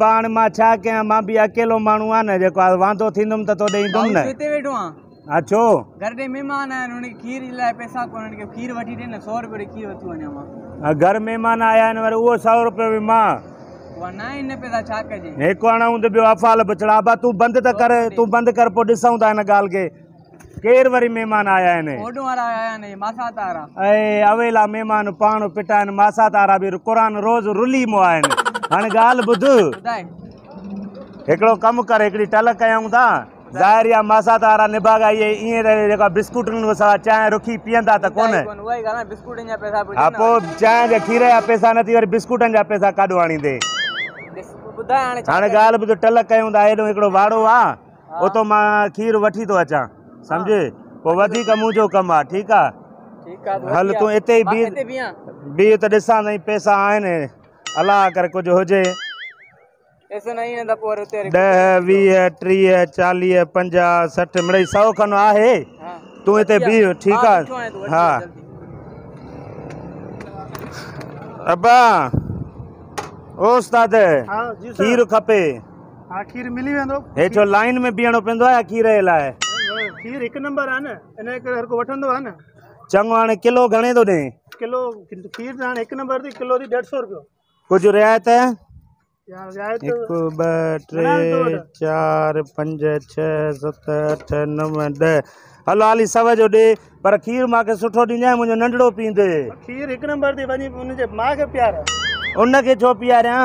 बाबा हाणे मां छा कयां, मां बि अकेलो माण्हू आहे न, जेको वांदो थींदुमि त तोॾे ईंदुमि न। हिते वेठो आहियां। अच्छा घर ॾे महिमान आहिनि, उनखे खीर लाइ पैसा कोन, उनखे खीर वठी ॾे न, 100 रुपए खीर वठी वञा मां। घर महिमान आया आहिनि वरी उहो 100 रुपए बि मां उहा न इन पैसा छा कजे। हिकु हणऊं त ॿियो अफ़ाल बचड़ा। बा तूं बंदि त कर, तूं बंदि कर, पोइ ॾिसूं था हिन ॻाल्हि खे। केरु वरी महिमान आया आहिनि? ओॾो वारा आया आहिनि, मासात वारा। ऐं अवेला महिमान पाण पिटा आहिनि, मासात वारा बि क़ुर रोज़ रुली मो आहिनि। हाणे ॻाल्हि ॿुध, हिकिड़ो कमु कर, हिकिड़ी टल कयूं था। ज़ाहिर आहे मासात वारा निभागा इहे ईअं जेका बिस्कुटनि सां चांहि रुखी पीअंदा त कोन। हा पोइ चांहि जा खीर जा पैसा नथी, वरी बिस्कुटनि जा पैसा काॾो आणींदे। हाणे ॻाल्हि ॿुध, टल कयूं था। हेॾो हिकिड़ो वाड़ो आहे, उतो मां खीर वठी थो अचां, सम्झे? पोइ वधीक मुंहिंजो कमु आहे। ठीकु आहे, हल तूं हिते ई बीह त ॾिसां ताईं पैसा आहिनि, अलाह करे कुझु हुजे। 10, 20, 30, 40, 50, 60 मिड़ई 100 खनि आहे। तूं हिते बीह, ठीकु आहे? हा अब्बा ओ उस्ताद, खीर खपे। हा खीर मिली वेंदो। हे छो लाइन में बीहणो पवंदो आहे खीर जे लाइ? खीर हिकु नंबर आहे न, इन करे हर को वठंदो आहे न। चङो, हाणे किलो घणे थो ॾे? किलो खीर हाणे हिकु नंबर थी, किलो थी 150 रुपयो। कुझु रियायत? 1, 2, 3, 4, 5, 6, 7, 8, 9, 10। हलो हाली 100 जो ॾे, पर खीर मूंखे सुठो ॾिजांइ, मुंहिंजो नंढड़ो पींदे। खीर हिकु नंबर थी, वञी उनजे माउ खे प्यार। उनखे छो पीआरियां?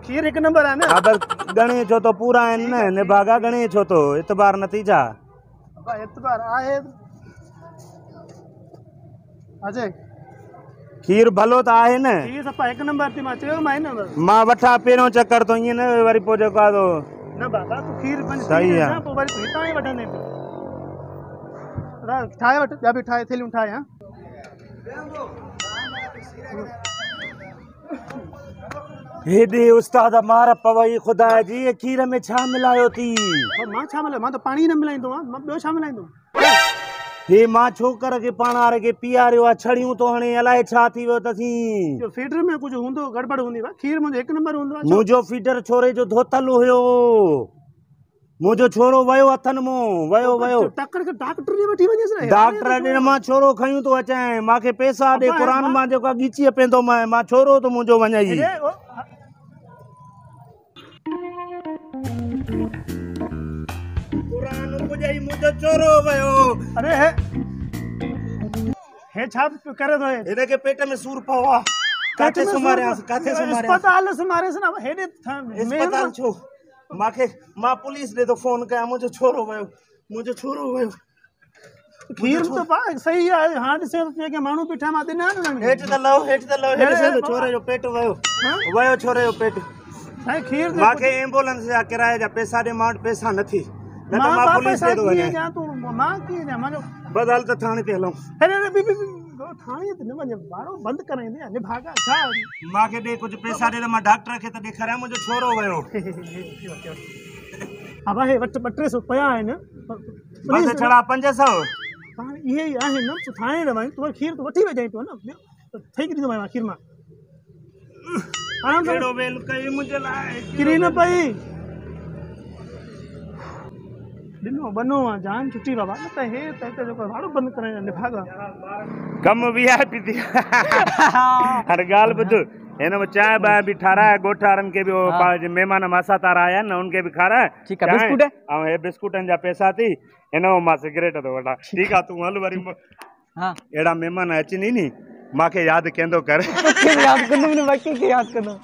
खीर हिकु नंबर आहे न। हा बसि ॻणे छो तो पूरा आहिनि न, निभागा ॻणे छो तो, इतबार नथी छा? इतबार आहे अजय, खीर भलो त आहे न? खीर सफ़ा हिकु नंबर थी, मां चयो मां वठां पहिरियों चक्कर तो ईअं न वरी पोइ जेको आहे न बाबा तूं खीर सही आहे। पोइ वरी हितां ई वठंदे ठाहे वठ, ॿिया बि ठाहे थेलियूं ठाहे। हा हेॾे उस्ताद मार पवई ख़ुदा जी, खीर में छा मिलायो थी? मां छा मिलायो? मां त पाणी न मिलाईंदो आहियां, मां ॿियो छा मिलाईंदुमि? हे मां छोकर खे पाण वारे खे पीआरियो आहे, छड़ियूं तो हणे, अलाए छा थी वियो अथसी। फीडर में कुझु हूंदो, गड़बड़ हूंदी। खीर मुंहिंजो हिकु नंबर हूंदो आहे। मुंहिंजो फीडर छोरे जो धोतल हुयो, मुंहिंजो छोरो वियो हथनि मूं, वियो टक्कर के डॉक्टर ॾे वठी वञेसि न। डॉक्टर ॾे मां छोरो खयूं तो अचां, मूंखे पैसा ॾे, क़ुर मां जेको ॻीचीअ पवंदो मां छोरो तो मुंहिंजो वञई। मुंहिंजो छोरो वियो। अरे हे छा करे थो? हिनखे पेट में सूर पयो आहे। काथे सुमारियांसि? अस्पताल सुमारियांसि न। हेॾे अस्पताल छो? मां पुलिस ॾे थो फोन कयां, मुंहिंजो छोरो वियो। खीर त सही आहे। हाणे ॾिसे के माण्हू बीठा, मां ॾिना न। हेठि त लहो, छोरे जो पेट वियो छोरे जो पेट। खीर मूंखे एम्बुलेंस जा किराए जा पैसा ॾे, मां वटि पैसा नथी, न त मां पुलिस ॾे थो वञां। बस हल त थाणे ते हलूं। थाणे ते न वञे, बाड़ो बंदि कराईंदे निभागा छा? मूंखे ॾे कुझु पैसा ॾे त मां डॉक्टर खे त ॾेखारियां, मुंहिंजो छोरो वियो। हा भाई वटि 200 पिया आहिनि, बस छड़ा 500 इहे ई आहिनि न। तूं थाणे न वञ, तूं खीर वठी वञाई पियो न, ठही ॾींदो मां खीर मां। कहिड़ो वेल कई मुंहिंजे लाइ, किरी न पई। ॾिनो बनो आहे जान छुट्टी बाबा, न त हे त जेको वाड़ो बंदि कराइण निभागा कम VIP थी। हर ॻाल्हि ॿुध, हिन में चांहि ॿांहि बि ठाराए, ॻोठ वारनि खे बि, महिमान मासात वारा आया आहिनि न, उनखे बि खाराए। ऐं हे बिस्कुटनि जा पैसा थी, हिन में मां सिगरेट थो वठां। ठीकु आहे, तूं हल वरी। अहिड़ा महिमान अचनि नी, मूंखे यादि कंदो कर। यादि कंदुमि न, बाक़ी खे यादि कंदुमि।